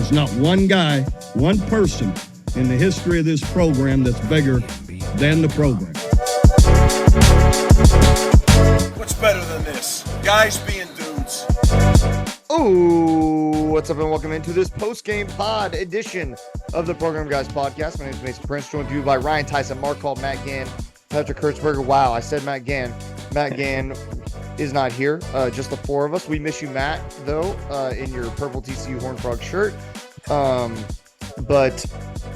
There's not one guy, one person in the history of this program that's bigger than the program. What's better than this? Guys being dudes. Oh, what's up and welcome into this post-game pod edition of the Program Guys podcast. My name is Mason Prince, joined to you by Ryan Tyson, Mark Hall, Matt Gann, Patrick Kurtzberger. Wow, I said Matt Gann. Matt Gann is not here, just the four of us. We miss you, Matt, though, in your purple TCU Horned Frog shirt. But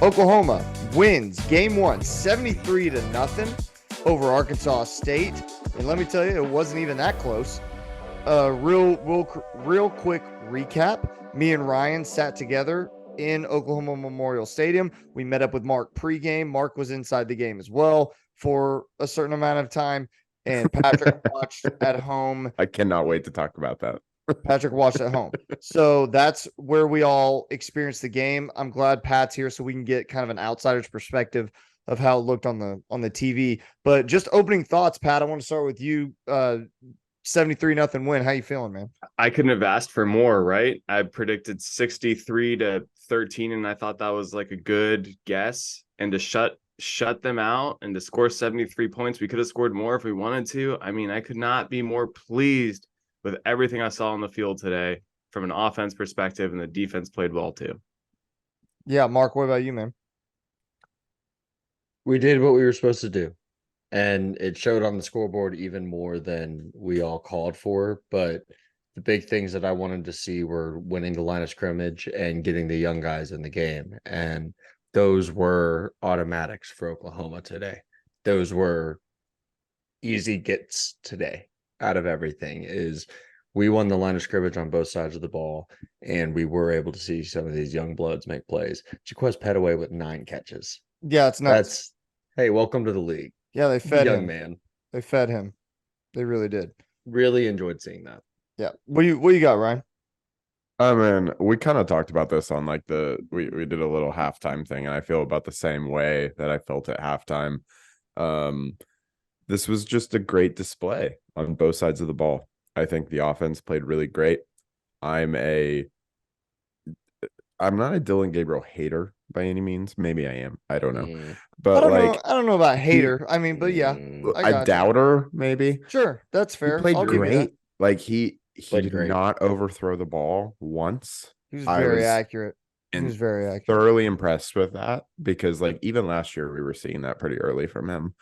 Oklahoma wins game one, 73-0 over Arkansas State. And let me tell you, it wasn't even that close. Real quick recap. Me and Ryan sat together in Oklahoma Memorial Stadium. We met up with Mark pregame. Mark was inside the game as well for a certain amount of time. And Patrick watched at home. I cannot wait to talk about that. Patrick watched at home. So that's where we all experienced the game. I'm glad Pat's here so we can get kind of an outsider's perspective of how it looked on the TV. But just opening thoughts, Pat, I want to start with you. 73-0 win. How you feeling, man? I couldn't have asked for more, right? I predicted 63-13, and I thought that was like a good guess. And to shut them out and to score 73 points, we could have scored more if we wanted to. I mean, I could not be more pleased with everything I saw on the field today from an offense perspective, and the defense played well too. Yeah, Mark, what about you, man? We did what we were supposed to do, and it showed on the scoreboard even more than we all called for. But the big things that I wanted to see were winning the line of scrimmage and getting the young guys in the game. And those were automatics for Oklahoma today. Those were easy gets today out of everything. Is we won the line of scrimmage on both sides of the ball, and we were able to see some of these young bloods make plays. Jaquez Petaway with 9 catches. Yeah, it's nuts. Hey, welcome to the league. Yeah, they fed young him. Man. They fed him. They really did. Really enjoyed seeing that. Yeah. What you got, Ryan? I mean, we kind of talked about this on like we did a little halftime thing, and I feel about the same way that I felt at halftime. This was just a great display on both sides of the ball. I think the offense played really great. I'm not a Dylan Gabriel hater by any means. Maybe I am. I don't know. But I don't know about hater. I mean, but yeah. A doubter, maybe. Sure, that's fair. He played I'll great. Like he did great. not overthrow the ball once. He was very accurate. He was very accurate. Thoroughly impressed with that, because like even last year we were seeing that pretty early from him.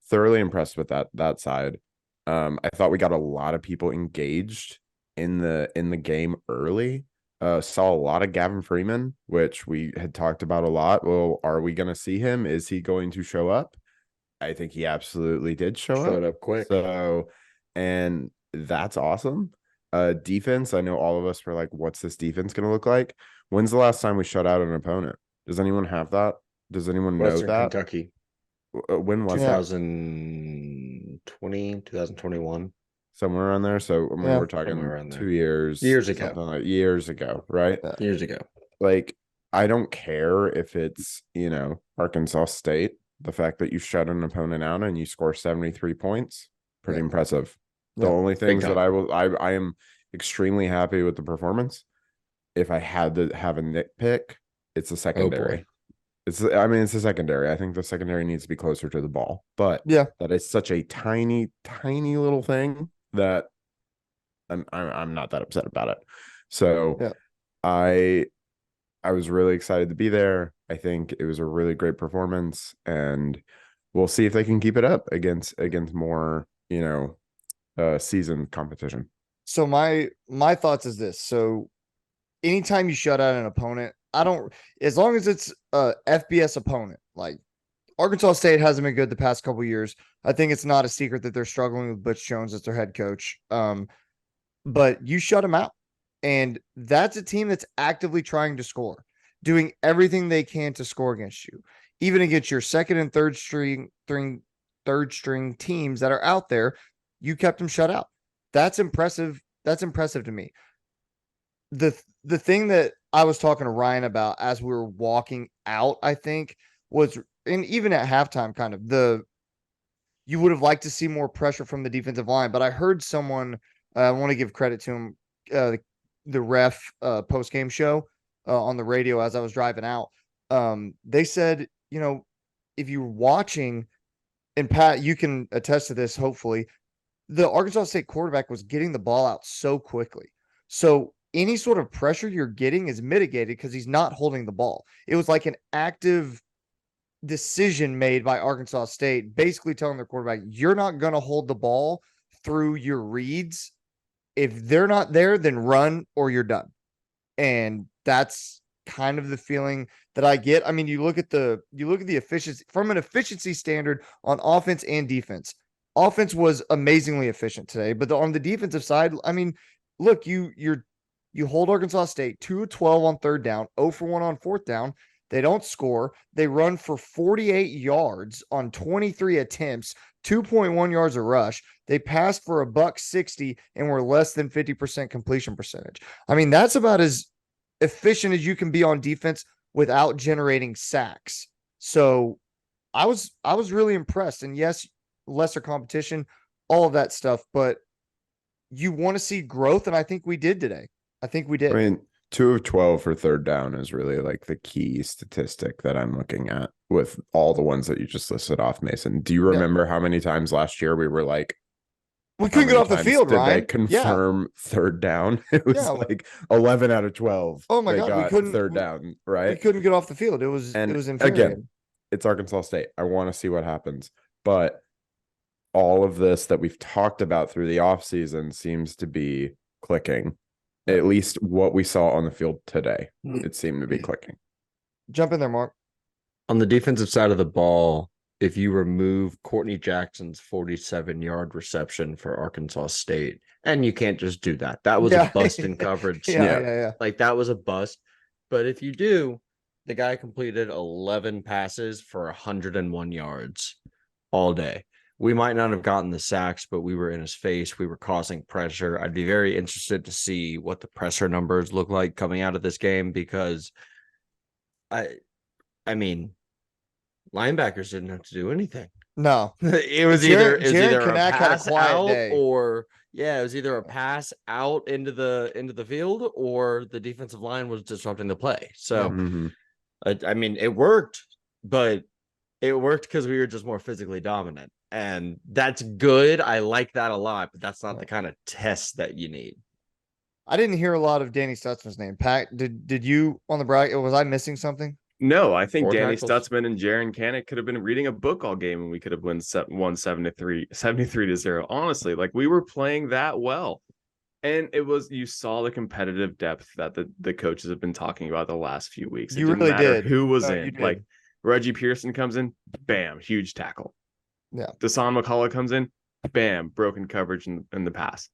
Thoroughly impressed with that side. I thought we got a lot of people engaged in the game early. Saw a lot of Gavin Freeman, which we had talked about a lot. Well, are we going to see him? Is he going to show up? I think he absolutely did showed up quick. So, and that's awesome. Defense, I know all of us were like, what's this defense going to look like? When's the last time we shut out an opponent? Does anyone have that? Does anyone know that? Kentucky. When was that? 2020, 2021. Somewhere around there. So I mean, we're talking 2 years. Years ago. Years ago, right? Years ago. Like, I don't care if it's, Arkansas State. The fact that you shut an opponent out and you score 73 points, pretty impressive. The only things that I am extremely happy with the performance. If I had to have a nitpick, it's the secondary. It's the secondary. I think the secondary needs to be closer to the ball. But that is such a tiny, tiny little thing that I'm not that upset about it. So I was really excited to be there. I think it was a really great performance, and we'll see if they can keep it up against more, seasoned competition. So my thoughts is this. So anytime you shut out an opponent, as long as it's a FBS opponent, like Arkansas State hasn't been good the past couple of years. I think it's not a secret that they're struggling with Butch Jones as their head coach. But you shut them out, and that's a team that's actively trying to score, doing everything they can to score against you, even against your second and third string teams that are out there. You kept them shut out. That's impressive. That's impressive to me. The thing that I was talking to Ryan about as we were walking out, I think, was, and even at halftime, kind of you would have liked to see more pressure from the defensive line. But I heard someone, I want to give credit to him, the ref post game show on the radio as I was driving out. They said, if you're watching, and Pat, you can attest to this, hopefully, the Arkansas State quarterback was getting the ball out so quickly. So any sort of pressure you're getting is mitigated because he's not holding the ball. It was like an active decision made by Arkansas State, basically telling their quarterback, you're not going to hold the ball through your reads. If they're not there, then run or you're done. And that's kind of the feeling that I get. I mean, you look at the efficiency from an efficiency standard on offense and defense. Offense was amazingly efficient today, but on the defensive side, I mean, look, you hold Arkansas State 2 of 12 on third down, 0 for 1 on fourth down. They don't score. They run for 48 yards on 23 attempts, 2.1 yards a rush. They passed for $160 and were less than 50% completion percentage. I mean, that's about as efficient as you can be on defense without generating sacks. So I was really impressed. And yes, lesser competition, all of that stuff, but you want to see growth, and I think we did today. I think we did. I mean, 2 of 12 for third down is really like the key statistic that I'm looking at with all the ones that you just listed off, Mason. Do you remember how many times last year we were like, we couldn't get off the field, did Ryan? they confirm third down? It was like 11 out of 12. Oh my God, we couldn't third down, right? We couldn't get off the field. It was infuriating. Again, it's Arkansas State. I want to see what happens, but all of this that we've talked about through the offseason seems to be clicking. At least what we saw on the field today, it seemed to be clicking. Jump in there, Mark. On the defensive side of the ball, if you remove Courtney Jackson's 47-yard reception for Arkansas State, and you can't just do that. That was a bust in coverage. Yeah. Like, that was a bust. But if you do, the guy completed 11 passes for 101 yards all day. We might not have gotten the sacks, but we were in his face. We were causing pressure. I'd be very interested to see what the pressure numbers look like coming out of this game, because I mean, linebackers didn't have to do anything. No, it was either a pass out day. or it was either a pass out into the field, or the defensive line was disrupting the play. So, I mean, it worked, but it worked because we were just more physically dominant. And that's good. I like that a lot, but that's not the kind of test that you need. I didn't hear a lot of Danny Stutzman's name. Pat, did you on the bracket? Was I missing something? No, I think Danny tackles. Stutzman and Jaron Canick could have been reading a book all game, and we could have won 73-0. Honestly, like, we were playing that well. And you saw the competitive depth that the coaches have been talking about the last few weeks. You really did. Who was in? Like, Reggie Pearson comes in, bam, huge tackle. Yeah. Deshaun McCullough comes in, bam, broken coverage in the pass.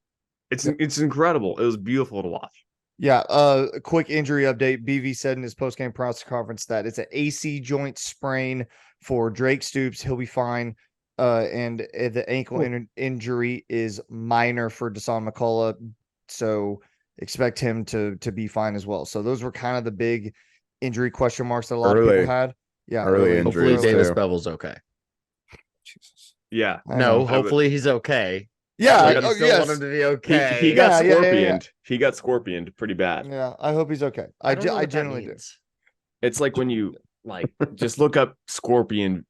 It's incredible. It was beautiful to watch. Yeah. A quick injury update. BV said in his post-game press conference that it's an AC joint sprain for Drake Stoops. He'll be fine. And the ankle injury is minor for Deshaun McCullough. So expect him to be fine as well. So those were kind of the big injury question marks that a lot of people had. Yeah. Early Hopefully injuries Davis too. Bevel's okay. Jesus. Yeah. No, hopefully he's okay. Yeah. I still want him to be okay. He got scorpioned. Yeah. He got scorpioned pretty bad. Yeah. I hope he's okay. I generally do. It's like when you just look up scorpion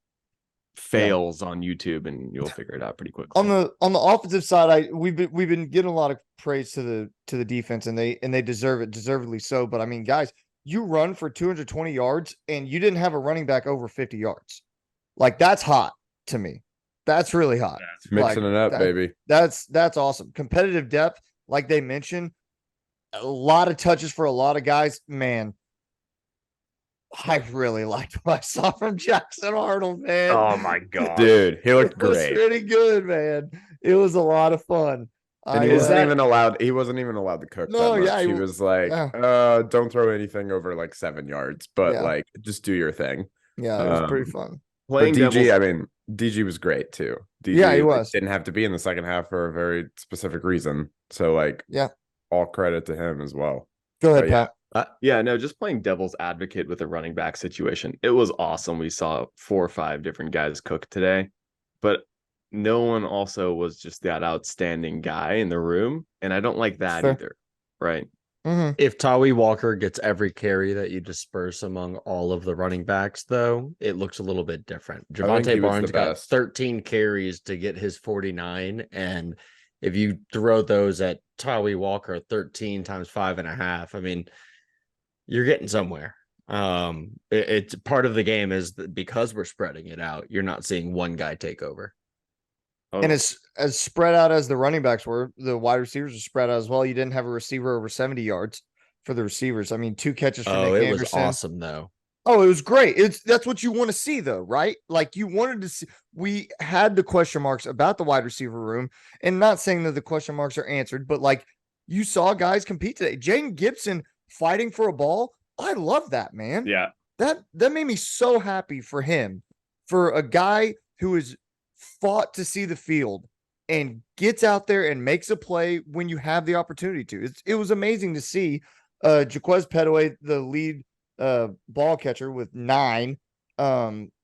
fails on YouTube and you'll figure it out pretty quickly. On the offensive side, we've been getting a lot of praise to the defense, and they deserve it, deservedly so. But I mean, guys, you run for 220 yards and you didn't have a running back over 50 yards. Like, that's hot to me. That's really hot. Mixing it up, baby. That's awesome. Competitive depth, like they mentioned, a lot of touches for a lot of guys. Man, I really liked what I saw from Jackson Arnold, man. Oh my God. Dude, he looked It was great. pretty good, man. It was a lot of fun. And he wasn't even allowed to cook No, that much. yeah, he was like, yeah. don't throw anything over like 7 yards, but Yeah. like, just do your thing. Yeah, it was pretty fun. But DG was great too. DG, Yeah, he was. Didn't have to be in the second half for a very specific reason. So like, Yeah. all credit to him as well. Go ahead, But yeah. Pat. Just playing devil's advocate with a running back situation. It was awesome. We saw 4 or 5 different guys cook today, but no one also was just that outstanding guy in the room. And I don't like that either. Right. Mhm. If Tawi Walker gets every carry that you disperse among all of the running backs, though, it looks a little bit different. I think he Javante was the Barnes got best. 13 carries to get his 49. And if you throw those at Tawi Walker, 13 times 5.5, I mean, you're getting somewhere. It's part of the game is that because we're spreading it out, you're not seeing one guy take over. And as spread out as the running backs were, the wide receivers are spread out as well. You didn't have a receiver over 70 yards for the receivers. I mean, 2 catches for Nick it Anderson. was awesome though. Oh, it was great. That's what you want to see though, right? Like you wanted to see. We had the question marks about the wide receiver room, and not saying that the question marks are answered, but like you saw guys compete today. Jaden Gibson fighting for a ball. I love that, man. Yeah. That made me so happy for him, for a guy who is fought to see the field and gets out there and makes a play when you have the opportunity to. It was amazing to see Jaquez Petaway, the lead ball catcher, with 9.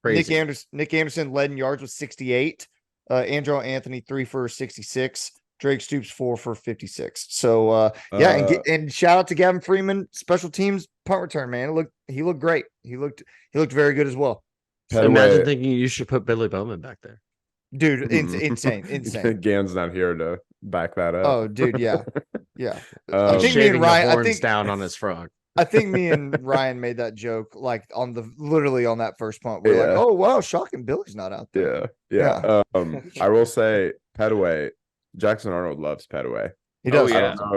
Nick Anderson led in yards with 68. Andrew Anthony 3 for 66. Drake Stoops 4 for 56. So and shout out to Gavin Freeman, special teams punt return, man. He looked great. He looked very good as well. So imagine thinking you should put Billy Bowman back there. Dude, insane. Gan's not here to back that up. Oh, dude, yeah. I think me and Ryan down on his frog. I think me and Ryan made that joke like literally on that first punt. We're like, oh wow, shocking, Billy's not out there. Yeah. I will say Petaway, Jackson Arnold loves Petaway. He does.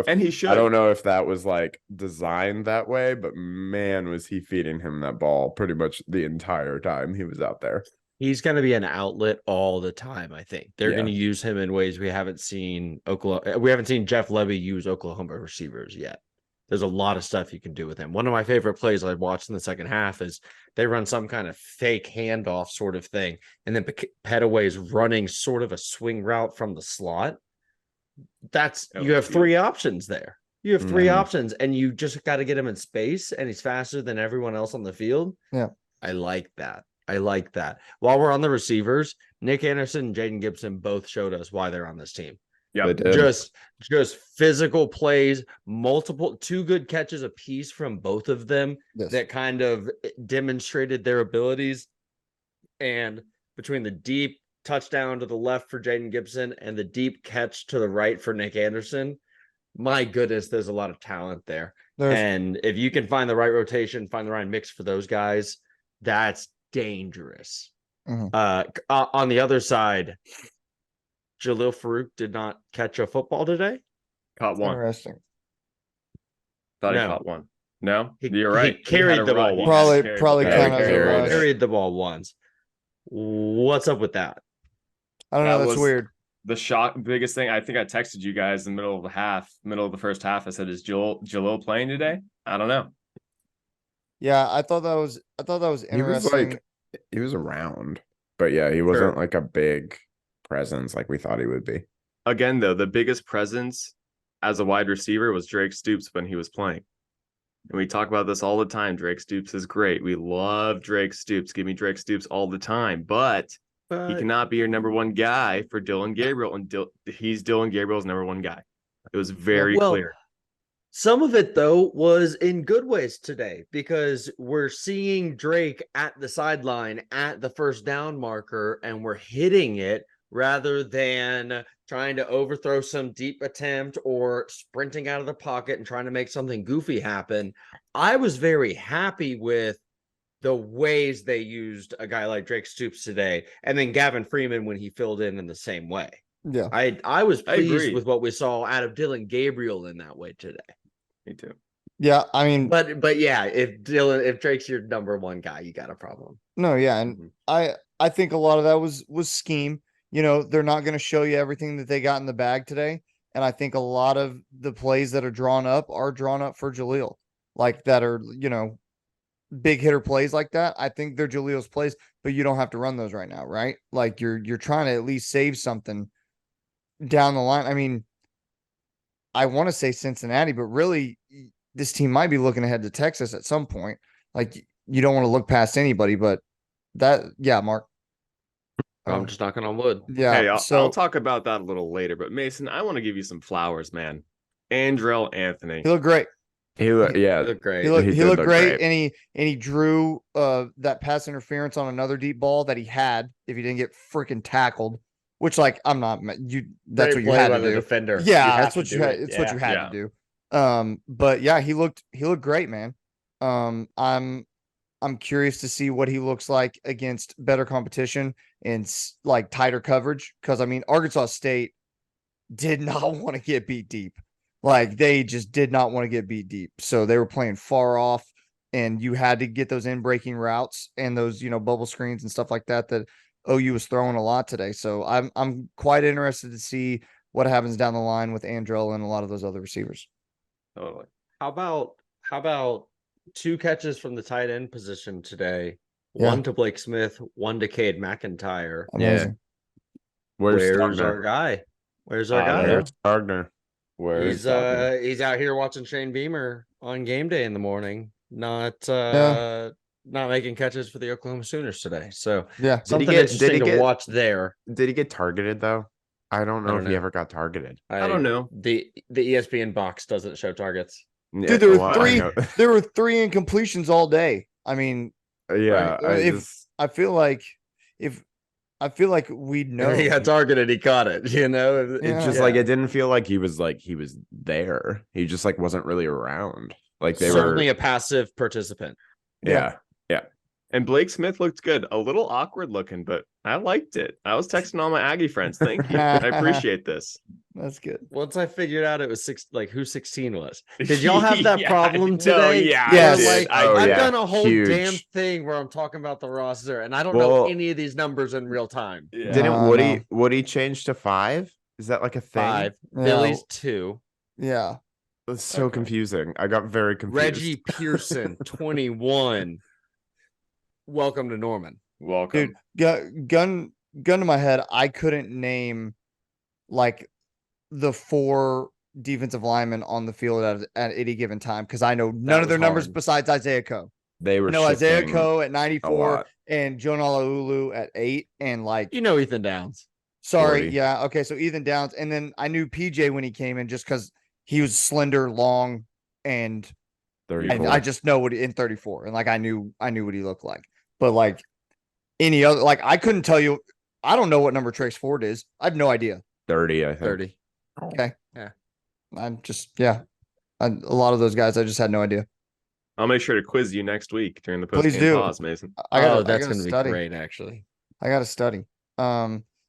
And he should. I don't know if that was like designed that way, but man, was he feeding him that ball pretty much the entire time he was out there. He's going to be an outlet all the time. I think they're going to use him in ways we haven't seen. We haven't seen Jeff Levy use Oklahoma receivers yet. There's a lot of stuff you can do with him. One of my favorite plays I watched in the second half is they run some kind of fake handoff sort of thing, and then Petaway is running sort of a swing route from the slot. You have 3 options there. You have 3 options, and you just got to get him in space, and he's faster than everyone else on the field. Yeah, I like that. While we're on the receivers, Nick Anderson and Jaden Gibson both showed us why they're on this team. Yeah, just physical plays, 2 good catches apiece from both of them that kind of demonstrated their abilities. And between the deep touchdown to the left for Jaden Gibson and the deep catch to the right for Nick Anderson, my goodness, there's a lot of talent there. And if you can find the right rotation, find the right mix for those guys, that's dangerous. On the other side, Jalil Farouk did not catch a football today. Caught one. Interesting. Thought he caught one. No, you're right. He carried the ball once. Probably carried the ball once. What's up with that? I don't know. That's weird. The biggest thing. I think I texted you guys in the middle of the first half. I said, "Is Jalil playing today?" I don't know. Yeah, I thought that was interesting. He was around, but yeah, he wasn't like a big presence like we thought he would be. Again, though, the biggest presence as a wide receiver was Drake Stoops when he was playing. And we talk about this all the time. Drake Stoops is great. We love Drake Stoops. Give me Drake Stoops all the time. But he cannot be your number one guy for Dylan Gabriel. And he's Dylan Gabriel's number one guy. It was very clear. Some of it, though, was in good ways today because we're seeing Drake at the sideline at the first down marker and we're hitting it rather than trying to overthrow some deep attempt or sprinting out of the pocket and trying to make something goofy happen. I was very happy with the ways they used a guy like Drake Stoops today, and then Gavin Freeman when he filled in the same way. Yeah, I was pleased with what we saw out of Dylan Gabriel in that way today. Me too. Yeah, I mean, but yeah, if Drake's your number one guy, you got a problem. No, yeah, and I think a lot of that was scheme. You know, they're not going to show you everything that they got in the bag today, and I think a lot of the plays that are drawn up for Jalil, like that are big hitter plays like that. I think they're Jalil's plays, but you don't have to run those right now, right? Like you're trying to at least save something down the line. I mean, I want to say Cincinnati, but really this team might be looking ahead to Texas at some point. Like you don't want to look past anybody, but Mark. I'm just knocking on wood. Yeah. Hey, I'll talk about that a little later, but Mason, I want to give you some flowers, man. Andrell Anthony. He looked great. He looked, He yeah, looked great. He looked, He he did looked look great, great. and he drew that pass interference on another deep ball that he had if he didn't get freaking tackled. Which, like, I'm not you. That's Great what you play had by to the do. defender. You Yeah, have that's to what you do had. it. It's what you had Yeah. to do. But yeah, he looked great, man. I'm curious to see what he looks like against better competition and like tighter coverage. Because I mean, Arkansas State did not want to get beat deep. Like they just did not want to get beat deep. So they were playing far off, and you had to get those in breaking routes and those bubble screens and stuff like that that OU was throwing a lot today. So I'm quite interested to see what happens down the line with Andrell and a lot of those other receivers. Totally. How about 2 catches from the tight end position today? Yeah. One to Blake Smith, one to Cade McIntyre. Amazing. Where's Where's our Stogner? guy? Where's our I guy? don't know. Where's Stogner? Where's He's Stogner? he's out here watching Shane Beamer on game day in the morning, not making catches for the Oklahoma Sooners today. So Yeah. something interesting to watch there. Did he get targeted though? I don't know don't if he know. ever got targeted. I don't know. The ESPN box doesn't show targets. Dude, there were Well, I three. know. There were 3 incompletions all day. I mean, Yeah, Right. I feel like we'd know. He got targeted. He caught it. You know, it's just like it didn't feel like he was there. He just like wasn't really around. Like they certainly were a passive participant. yeah. And Blake Smith looked good. A little awkward looking, but I liked it. I was texting all my Aggie friends. Thank you. I appreciate this. That's good. Once I figured out it was who 16 was. Did y'all have that Yeah, problem no, today? yeah, I Yes. did. Like, Oh, I've yeah. done a whole Huge. damn thing where I'm talking about the roster and I don't know Well, any of these numbers in real time. Yeah. Didn't No. Woody change to 5? Is that like a thing? 5. Yeah. Billy's 2. Yeah. It's so Okay. confusing. I got very confused. Reggie Pearson 21. Welcome to Norman. Welcome. Dude, gun to my head, I couldn't name like the 4 defensive linemen on the field at any given time because I know none of their was numbers hard. besides Isaiah Coe. They were I know Isaiah shifting Coe at a 94 lot. and Jonah Ulu at 8 and like You know Ethan Downs. sorry, 40. yeah, okay, so Ethan Downs and then I knew PJ when he came in just because he was slender, long, and 34. I just know what in 34 and like I knew what he looked like. But like any other, like I couldn't tell you. I don't know what number Trace Ford is. I have no idea. 30, I think. 30. Okay. Yeah. I'm just a lot of those guys. I just had no idea. I'll make sure to quiz you next week during the Please post-game do. pause, Mason. That's gotta going to be study. great, actually. I got to study.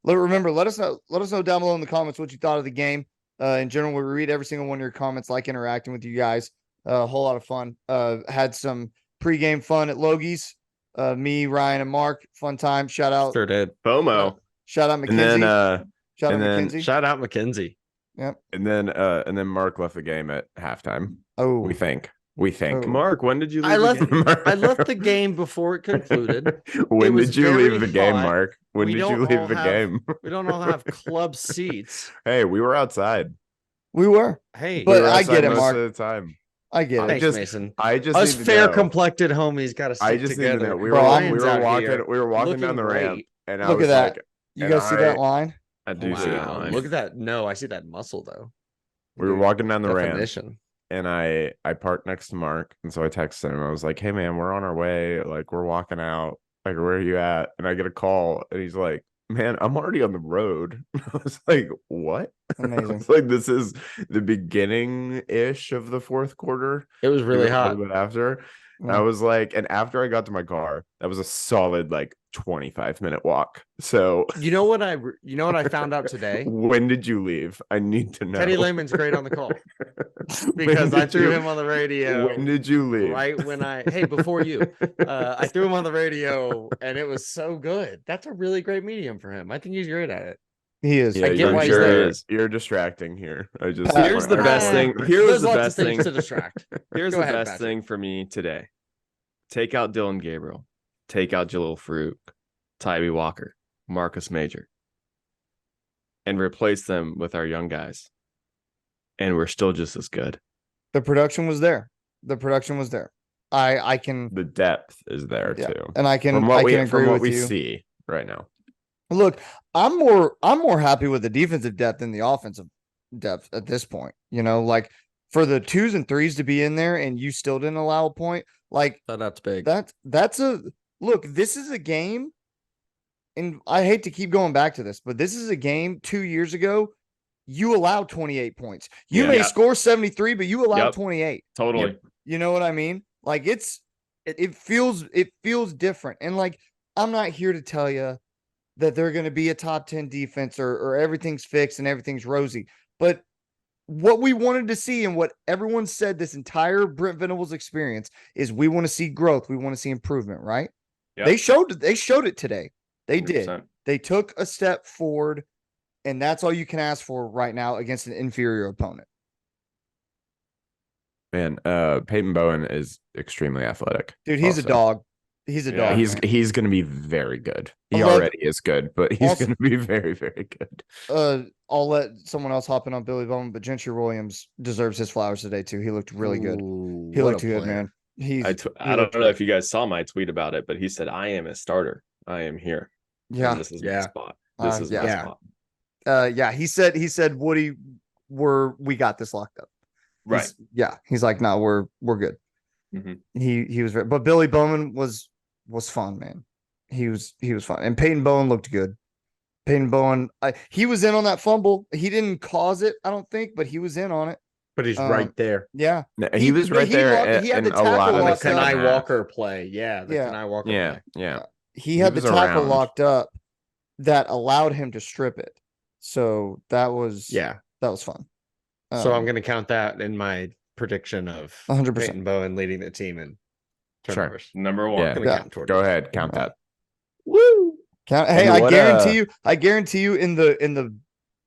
Remember, let us know down below in the comments what you thought of the game. In general, we read every single one of your comments, like interacting with you guys. A whole lot of fun. Had some pregame fun at Logie's. Me, Ryan, and Mark. Fun time. Shout out. Sure did. FOMO. Shout out And McKenzie. then Shout out and then McKenzie. Shout out McKenzie. and then Mark left the game at halftime. Oh, We think. Oh. Mark, when did you leave? I the left. game? I left the game before it concluded. When was did you very leave the game, hot. Mark? When We did don't you leave all the have- game? We don't all have club seats. Hey, we were outside. we were. Hey, But we were I outside get it, most Mark. of the time. I get it. thanks, just- Mason. I just Us need to fair know. complected homies got to stick I just need to together. know. We Bro, were Ryan's out walking. here We were walking down looking the ramp, great. and I Look at was that. like, You and guys see that I- line? I do see that Wow, line. look at that. No, I see that muscle though. we were walking down the ramp, Definition. and I parked next to Mark, and so I texted him. I was like, "Hey man, we're on our way. Like we're walking out. Like where are you at?" And I get a call, and he's like, "Man, I'm already on the road." I was like, "What?" I Amazing. was like, "This is the beginning ish of the fourth quarter. It was really maybe a hot. little bit after." Yeah. I was like, and after I got to my car, that was a solid like 25-minute walk. So You know what I found out today? when did you leave? I need to know. Teddy Lehman's great on the call When because I did threw you- him on the radio. When did you leave? Right when before you, I threw him on the radio and it was so good. That's a really great medium for him. I think he's great at it. He is. Yeah, I get you're, why he's you're- there. You're distracting here. I just Here's the best thing. Here was There's the lots best of things thing. to distract. Here's Go the ahead, best Patrick. thing for me today. Take out Dylan Gabriel. Take out Jalil Farouk, Tyree Walker, Marcus Major, and replace them with our young guys. And we're still just as good. The production was there. I can The depth is there Yeah, too. and I can From what I we can agree from what with we you. see right now. Look, I'm more happy with the defensive depth than the offensive depth at this point. You know, like for the 2s and 3s to be in there and you still didn't allow a point, like That's big. that's a look. This is a game, and I hate to keep going back to this, but this is a game 2 years ago. You allowed 28 points. You may score 73, but you allowed 28. Totally. You know what I mean? Like it feels different. And like, I'm not here to tell you that they're going to be a top 10 defense or everything's fixed and everything's rosy. But what we wanted to see and what everyone said this entire Brent Venables experience is we want to see growth. We want to see improvement, right? Yep. They showed it today. They 100%. did. They took a step forward, and that's all you can ask for right now against an inferior opponent. Man, Peyton Bowen is extremely athletic. Dude, he's a dog. He's a dog. He's going to be very good. He Although- already is good, but he's going to be very, very good. I'll let someone else hop in on Billy Bowman, but Gentry Williams deserves his flowers today too. He looked really good. Ooh, He what looked a good, player. man. I don't know if you guys saw my tweet about it, but he said, "I am a starter. I am here. Yeah. And this is my Yeah. spot. This is my yeah. spot." He said, Woody, we got this locked up. Right. He's like, no, we're good. Mhm. He was very, but Billy Bowman was fun, man. He was fun. And Peyton Bowen looked good. Peyton Bowen, he was in on that fumble. He didn't cause it, I don't think, but he was in on it. But he's right there. Yeah. He was right there. He had and the a lot tackle of locked the up. Kanai second half. Walker play. Yeah. The Yeah. Kanai Walker Yeah, play. yeah. He had the was tackle around. locked up that allowed him to strip it. So that was fun. So I'm going to count that in my prediction of 100%. Peyton Bowen leading the team in turnovers. Number one. Yeah. Gonna Yeah. count toward Go it. ahead, count that. Woo! Hey, And I what, guarantee you in the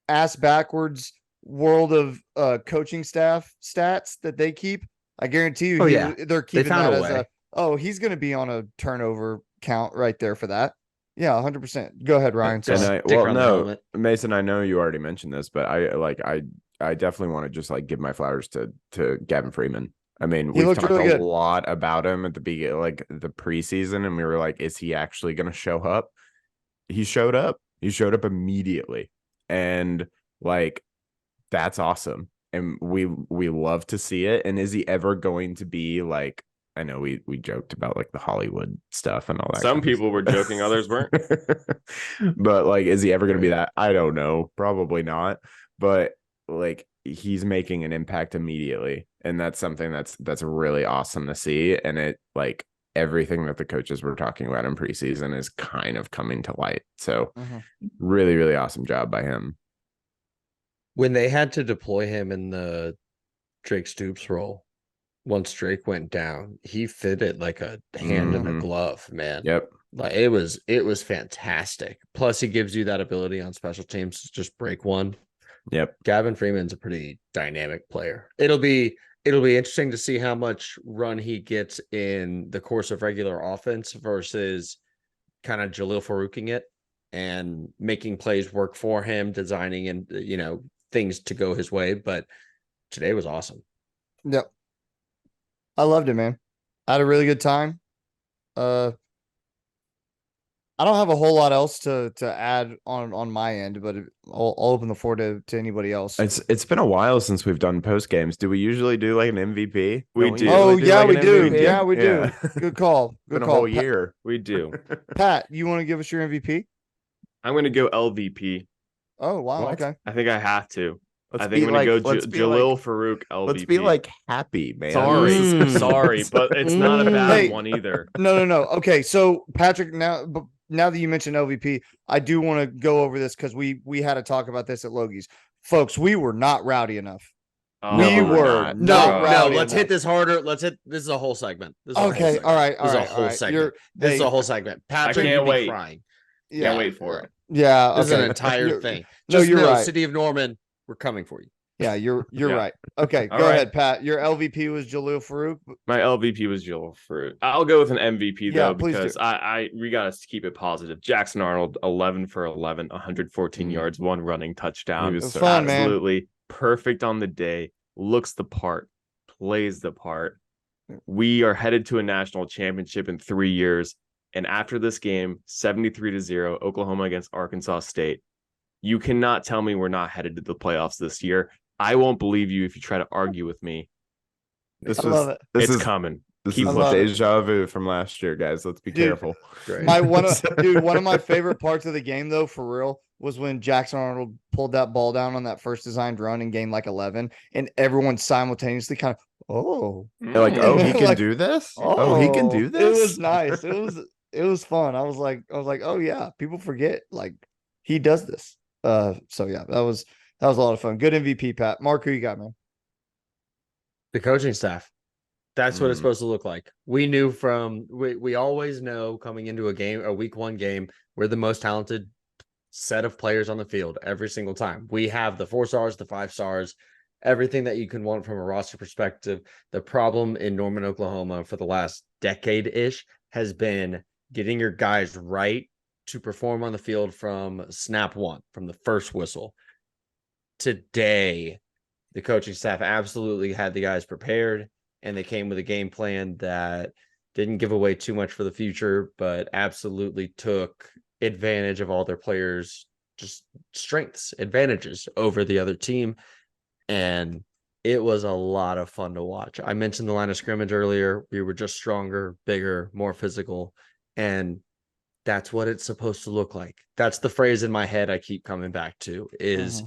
ass backwards world of coaching staff stats that they keep, I guarantee you they're keeping found that a as way. he's going to be on a turnover count right there for that. Yeah, 100%. Go ahead, Ryan. And Sorry. Stick around the helmet. Mason, I know you already mentioned this, but I definitely want to just like give my flowers to Gavin Freeman. I mean, He we've looked talked really a good. lot about him at the beginning, like the preseason, and we were like, is he actually going to show up? He showed up. He showed up immediately, and like that's awesome. And we love to see it. And is he ever going to be like? I know we joked about like the Hollywood stuff and all that. Some people were joking, others weren't. But like, is he ever going to be that? I don't know. Probably not. But like, he's making an impact immediately, and that's something that's really awesome to see. And it like everything that the coaches were talking about in preseason is kind of coming to light. So really, really awesome job by him. When they had to deploy him in the Drake Stoops role, once Drake went down, he fitted like a hand in a glove, man. Yep. Like it was fantastic. Plus, he gives you that ability on special teams to just break one. Yep. Gavin Freeman's a pretty dynamic player. It'll be interesting to see how much run he gets in the course of regular offense versus kind of Jalil Farouking it and making plays work for him, designing and things to go his way. But today was awesome. Yep. I loved it, man. I had a really good time. I don't have a whole lot else to add on my end, but I'll open the floor to anybody else. It's been a while since we've done post games. Do we usually do like an MVP? We Don't do. usually Oh yeah, like we an do. MVP? Yeah, we do. Good call. Good Been a call. whole year. We do. Pat, you want to give us your MVP? I'm going to go LVP. Oh wow. What? Okay. I think I have to. Let's I think I'm going to go let's be Jalil Farouk LVP. Let's be like happy, man. Sorry, but it's not a bad Hey. one either. No. Okay, so Patrick, now that you mentioned LVP, I do want to go over this because we had to talk about this at Logie's. Folks, we were not rowdy enough. Oh, we we're were not. not No, rowdy let's enough. hit this harder. This is a whole segment. This is a whole Okay, segment. all right, This is a all whole right. segment. This is a whole segment. Patrick, can't you'd be wait. crying. Yeah, Can't wait for it. Yeah, This is an okay. entire You're- thing. No, Just you're know, right. City of Norman, we're coming for you. Yeah, you're Yeah. right. Okay, All go right. ahead, Pat. Your LVP was Jalil Farouk. My LVP was Jalil Farouk. I'll go with an MVP Yeah, though, please do. because we got to keep it positive. Jackson Arnold, 11 for 11, 114 yards, one running touchdown. He was It was so fun, man. Absolutely perfect on the day. Looks the part, plays the part. We are headed to a national championship in 3 years. And after this game, 73-0, Oklahoma against Arkansas State. You cannot tell me we're not headed to the playoffs this year. I won't believe you if you try to argue with me. This I love it. It's coming. This Keep is pushing. deja vu from last year, guys. Let's be Dude, careful. Great. One of my favorite parts of the game, though, for real, was when Jackson Arnold pulled that ball down on that first designed run and gained like 11, and everyone simultaneously kind of, oh, They're like, oh, he can Like, do this. Oh, he can do this. It was nice. It was fun. I was like, oh yeah, people forget like he does this. So yeah, that was a lot of fun. Good MVP, Pat. Mark, who you got, man? The coaching staff. That's what it's Mm. supposed to look like. We knew we always know coming into a week 1 game, we're the most talented set of players on the field every single time. We have the 4 stars, the 5 stars, everything that you can want from a roster perspective. The problem in Norman, Oklahoma for the last decade-ish has been getting your guys right to perform on the field from snap 1, from the first whistle. Today, the coaching staff absolutely had the guys prepared, and they came with a game plan that didn't give away too much for the future, but absolutely took advantage of all their players' just strengths, advantages over the other team. And it was a lot of fun to watch. I mentioned the line of scrimmage earlier. We were just stronger, bigger, more physical. And that's what it's supposed to look like. That's the phrase in my head I keep coming back to is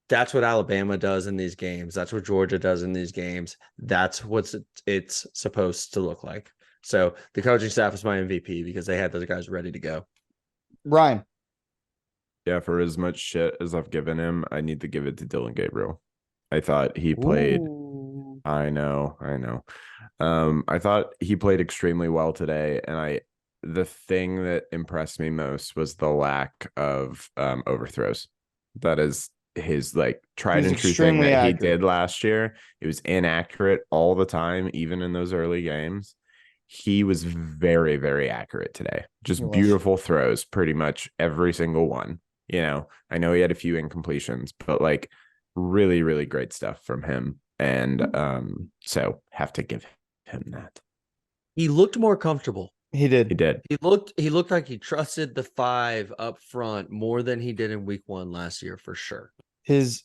that's what Alabama does in these games. That's what Georgia does in these games. That's what it's supposed to look like. So the coaching staff is my MVP because they had those guys ready to go. Ryan. Yeah, for as much shit as I've given him, I need to give it to Dylan Gabriel. I thought he played. Ooh. I know. I thought he played extremely well today, and the thing that impressed me most was the lack of overthrows. That is his like tried and true thing that he did last year. It was inaccurate all the time, even in those early games. He was very, very accurate today. Just beautiful throws, pretty much every single one. You know, I know he had a few incompletions, but like really, really great stuff from him. And so have to give him that. He looked more comfortable. He did. He looked like he trusted the 5 up front more than he did in week 1 last year, for sure. His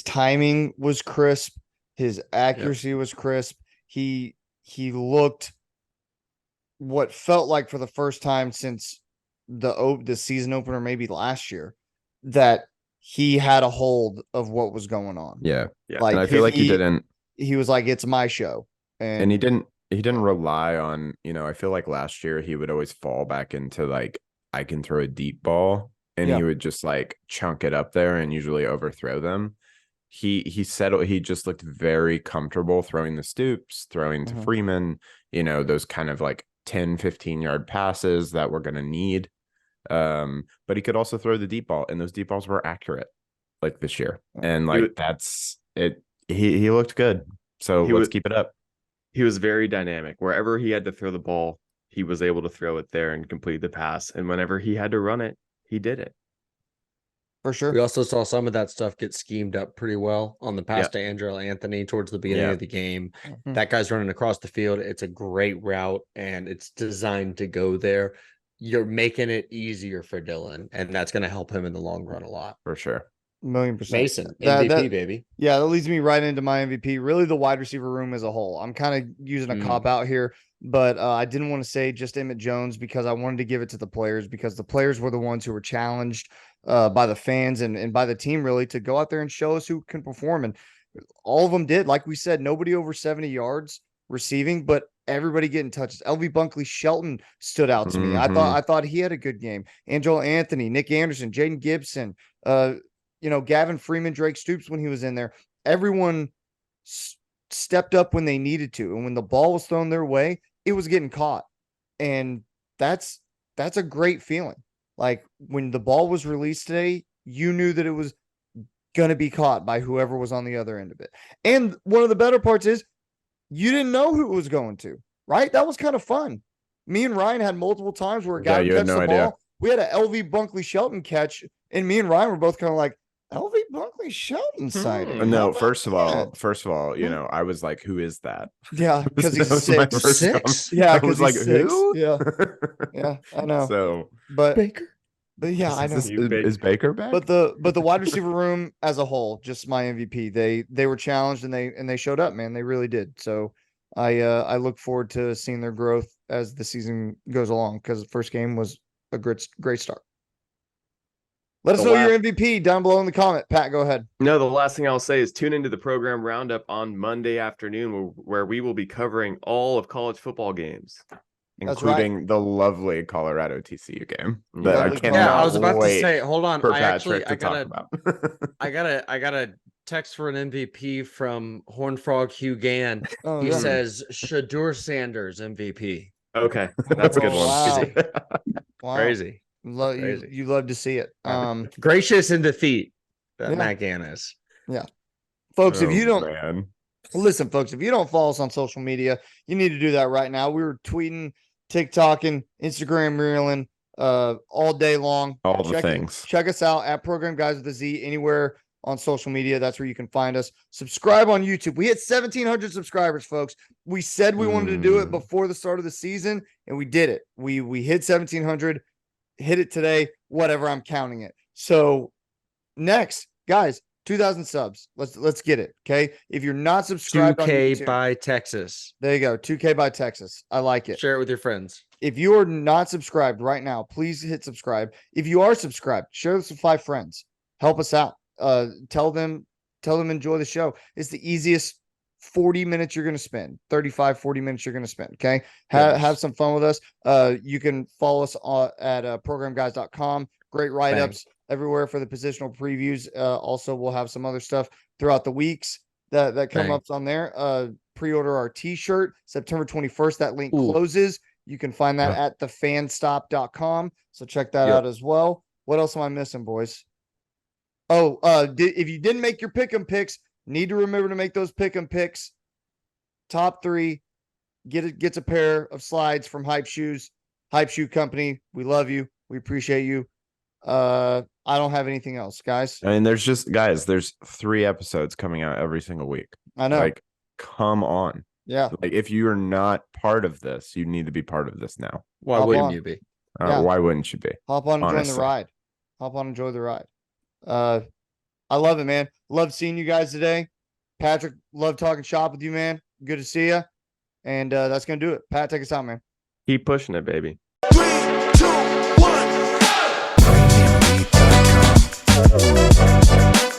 timing was crisp. His accuracy was crisp. He looked what felt like for the first time since the season opener, maybe last year, that he had a hold of what was going on. Yeah. Like, and I feel like he didn't. He was like, it's my show. And he didn't rely on, I feel like last year he would always fall back into like, I can throw a deep ball, and he would just like chunk it up there and usually overthrow them. He settled. He just looked very comfortable throwing the stoops, throwing to Freeman, those kind of like 10, 15-yard passes that we're going to need. But he could also throw the deep ball, and those deep balls were accurate like this year. And like, that's it. He looked good. So let's keep it up. He was very dynamic. Wherever he had to throw the ball, he was able to throw it there and complete the pass. And whenever he had to run it, he did it. For sure. We also saw some of that stuff get schemed up pretty well on the pass to Andrew Anthony towards the beginning of the game. That guy's running across the field. It's a great route, and it's designed to go there. You're making it easier for Dylan, and that's going to help him in the long run a lot. For sure. 1,000,000%. Mason, MVP, baby. Yeah, that leads me right into my MVP. Really, the wide receiver room as a whole. I'm kind of using a cop out here, but I didn't want to say just Emmett Jones because I wanted to give it to the players, because the players were the ones who were challenged by the fans and by the team, really, to go out there and show us who can perform. And all of them did. Like we said, nobody over 70 yards receiving, but everybody getting touches. Bunkley-Shelton stood out to me. I thought he had a good game. Angelo Anthony, Nick Anderson, Jaden Gibson, Gavin Freeman, Drake Stoops when he was in there. Everyone stepped up when they needed to, and when the ball was thrown their way, it was getting caught. And that's a great feeling. Like, when the ball was released today, you knew that it was going to be caught by whoever was on the other end of it. And one of the better parts is you didn't know who it was going to, right? That was kind of fun. Me and Ryan had multiple times where a guy would catch the ball. We had a LV Bunkley-Shelton catch, and me and Ryan were both kind of like, LV Bunkley-Shelton sighting. No, first of all, I was like, who is that? Yeah, because he's 6'6". Yeah, I was like, who? Yeah, I know. So, but Baker. Yeah, I know. Is Baker back? But the wide receiver room as a whole, just my MVP. They were challenged and they showed up, man. They really did. So I look forward to seeing their growth as the season goes along because the first game was a great start. Let us know your MVP down below in the comment. Pat, go ahead. No, the last thing I'll say is tune into the program roundup on Monday afternoon where we will be covering all of college football games. Including the lovely Colorado TCU game that I Lovely cannot Yeah, I was about to wait say, hold on. for I Patrick actually, to talk about. I got a text for an MVP from Horned Frog Hugh Gann. Oh, He yeah. says Shadur Sanders MVP. Okay, that's a good one. Wow. Crazy. Wow. Crazy. You love to see it. Gracious in defeat. That Yeah. Matt Gann is. Folks, if Oh, you don't man. listen, folks, if you don't follow us on social media, you need to do that right now. We were tweeting, TikToking, Instagram reeling all day long. All the things. Check us out at Program Guys with a Z anywhere on social media. That's where you can find us. Subscribe on YouTube. We hit 1,700 subscribers, folks. We said we wanted to do it before the start of the season, and we did it. We hit 1,700, hit it today, whatever, I'm counting it. So next, guys, 2,000 subs. Let's get it. Okay. If you're not subscribed on 2K YouTube, by Texas. there you go. 2K by Texas. I like it. Share it with your friends. If you are not subscribed right now, please hit subscribe. If you are subscribed, share this with 5 friends. Help us out. Tell them enjoy the show. It's the easiest 40 minutes you're going to spend. 35, 40 minutes you're going to spend. Okay. Have some fun with us. You can follow us at programguys.com. Great write-ups everywhere for the positional previews. Also, we'll have some other stuff throughout the weeks that come up on there. Pre-order our t-shirt September 21st. That link closes. You can find that at thefanstop.com. So check that out as well. What else am I missing, boys? Oh, if you didn't make your pick'em picks, need to remember to make those pick'em picks. Top 3 gets a pair of slides from Hype Shoes, Hype Shoe Company. We love you. We appreciate you. I don't have anything else, guys. I mean, there's 3 episodes coming out every single week. I know. Like, come on. Yeah. Like, if you are not part of this, you need to be part of this now. Why Hop wouldn't on. you be? Yeah. Why wouldn't you be? Hop on and join the Honestly. ride. Hop on and enjoy the ride. I love it, man. Love seeing you guys today. Patrick, love talking shop with you, man. Good to see you. And that's going to do it. Pat, take us out, man. Keep pushing it, baby. 3, 2, 1.